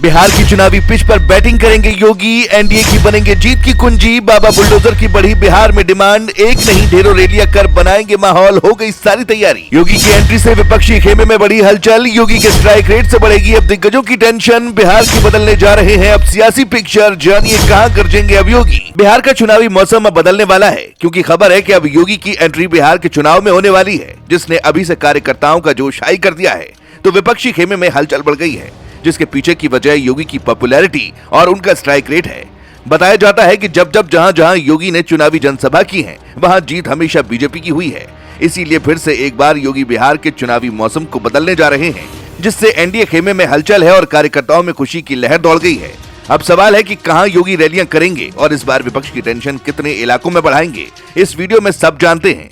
बिहार की चुनावी पिच पर बैटिंग करेंगे योगी, एनडीए की बनेंगे जीत की कुंजी। बाबा बुलडोजर की बढ़ी बिहार में डिमांड, एक नहीं ढेरों रैलियां कर बनाएंगे माहौल, हो गई सारी तैयारी। योगी की एंट्री से विपक्षी खेमे में बढ़ी हलचल, योगी के स्ट्राइक रेट से बढ़ेगी अब दिग्गजों की टेंशन। बिहार की बदलने जा रहे हैं अब सियासी पिक्चर, जानिए कहां गरजेंगे अब योगी। बिहार का चुनावी मौसम अब बदलने वाला है, क्योंकि खबर है कि अब योगी की एंट्री बिहार के चुनाव में होने वाली है, जिसने अभी से कार्यकर्ताओं का जोश हाई कर दिया है। तो विपक्षी खेमे में हलचल बढ़ गई है, जिसके पीछे की वजह योगी की पॉपुलैरिटी और उनका स्ट्राइक रेट है। बताया जाता है कि जब जहां योगी ने चुनावी जनसभा की है, वहां जीत हमेशा बीजेपी की हुई है। इसीलिए फिर से एक बार योगी बिहार के चुनावी मौसम को बदलने जा रहे हैं, जिससे एनडीए खेमे में हलचल है और कार्यकर्ताओं में खुशी की लहर दौड़ गई है। अब सवाल है कि कहां योगी रैलियां करेंगे और इस बार विपक्ष की टेंशन कितने इलाकों में बढ़ाएंगे, इस वीडियो में सब जानते हैं।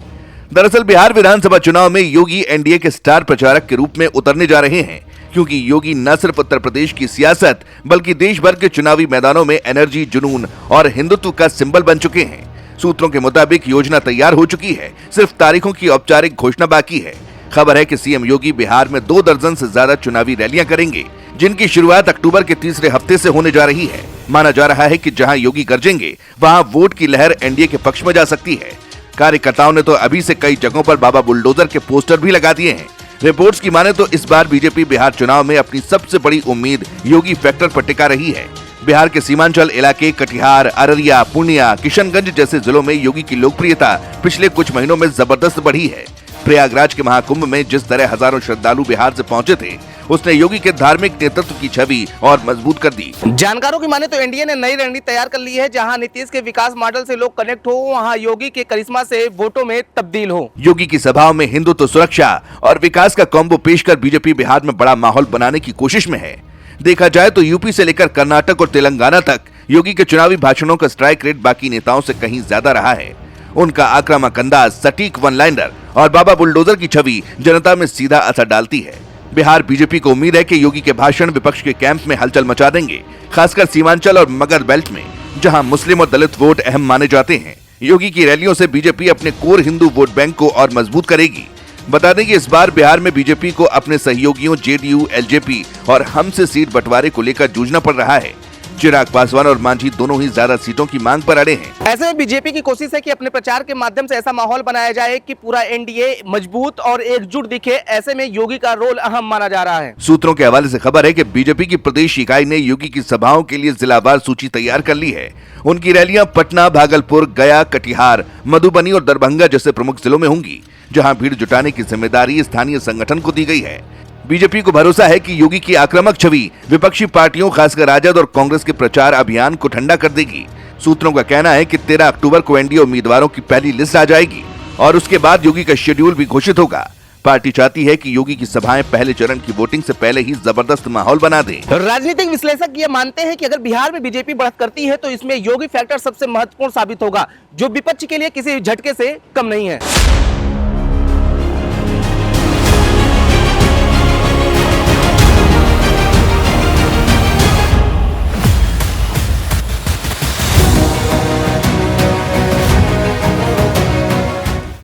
दरअसल बिहार विधानसभा चुनाव में योगी एनडीए के स्टार प्रचारक के रूप में उतरने जा रहे हैं, क्योंकि योगी न सिर्फ उत्तर प्रदेश की सियासत बल्कि देश भर के चुनावी मैदानों में एनर्जी, जुनून और हिंदुत्व का सिंबल बन चुके हैं। सूत्रों के मुताबिक योजना तैयार हो चुकी है, सिर्फ तारीखों की औपचारिक घोषणा बाकी है। खबर है कि सीएम योगी बिहार में 2 दर्जन से ज्यादा चुनावी रैलियां करेंगे, जिनकी शुरुआत अक्टूबर के तीसरे हफ्ते से होने जा रही है। माना जा रहा है कि जहां योगी गरजेंगे, वहां वोट की लहर एनडीए के पक्ष में जा सकती है। कार्यकर्ताओं ने तो अभी से कई जगहों पर बाबा बुलडोजर के पोस्टर भी लगा दिए हैं। रिपोर्ट्स की माने तो इस बार बीजेपी बिहार चुनाव में अपनी सबसे बड़ी उम्मीद योगी फैक्टर पर टिका रही है। बिहार के सीमांचल इलाके कटिहार, अररिया, पूर्णिया, किशनगंज जैसे जिलों में योगी की लोकप्रियता पिछले कुछ महीनों में जबरदस्त बढ़ी है। प्रयागराज के महाकुंभ में जिस तरह हजारों श्रद्धालु बिहार से पहुंचे थे, उसने योगी के धार्मिक नेतृत्व की छवि और मजबूत कर दी। जानकारों की माने तो एनडीए ने नई रणनीति तैयार कर ली है। जहां नीतीश के विकास मॉडल से लोग कनेक्ट हो, वहां योगी के करिश्मा से वोटों में तब्दील हो। योगी की सभाओं में हिंदुत्व, सुरक्षा और विकास का कॉम्बो पेश कर बीजेपी बिहार में बड़ा माहौल बनाने की कोशिश में है। देखा जाए तो यूपी से लेकर कर्नाटक और तेलंगाना तक योगी के चुनावी भाषणों का स्ट्राइक रेट बाकी नेताओं से कहीं ज्यादा रहा है। उनका आक्रामक अंदाज, सटीक वन लाइनर और बाबा बुलडोजर की छवि जनता में सीधा असर डालती है। बिहार बीजेपी को उम्मीद है कि योगी के भाषण विपक्ष के कैंप में हलचल मचा देंगे, खासकर सीमांचल और मगध बेल्ट में, जहां मुस्लिम और दलित वोट अहम माने जाते हैं। योगी की रैलियों से बीजेपी अपने कोर हिंदू वोट बैंक को और मजबूत करेगी। बता दें कि इस बार बिहार में बीजेपी को अपने सहयोगियों जेडीयू, एलजेपी और हम से सीट बंटवारे को लेकर जूझना पड़ रहा है। चिराग पासवान और मांझी दोनों ही ज्यादा सीटों की मांग पर अड़े हैं। ऐसे में बीजेपी की कोशिश है कि अपने प्रचार के माध्यम से ऐसा माहौल बनाया जाए कि पूरा एनडीए मजबूत और एकजुट दिखे। ऐसे में योगी का रोल अहम माना जा रहा है। सूत्रों के हवाले से खबर है कि बीजेपी की प्रदेश इकाई ने योगी की सभाओं के लिए जिलावार सूची तैयार कर ली है। उनकी रैलियां पटना, भागलपुर, गया, कटिहार, मधुबनी और दरभंगा जैसे प्रमुख जिलों में होंगी, जहां भीड़ जुटाने की जिम्मेदारी स्थानीय संगठन को दी गई है। बीजेपी को भरोसा है कि योगी की आक्रामक छवि विपक्षी पार्टियों, खासकर राजद और कांग्रेस के प्रचार अभियान को ठंडा कर देगी। सूत्रों का कहना है कि 13 अक्टूबर को एनडीए उम्मीदवारों की पहली लिस्ट आ जाएगी और उसके बाद योगी का शेड्यूल भी घोषित होगा। पार्टी चाहती है कि योगी की सभाएं पहले चरण की वोटिंग से पहले ही जबरदस्त माहौल बना दें। राजनीतिक विश्लेषक ये मानते हैं कि अगर बिहार में बीजेपी बढ़त करती है तो इसमें योगी फैक्टर सबसे महत्वपूर्ण साबित होगा, जो विपक्ष के लिए किसी झटके से कम नहीं है।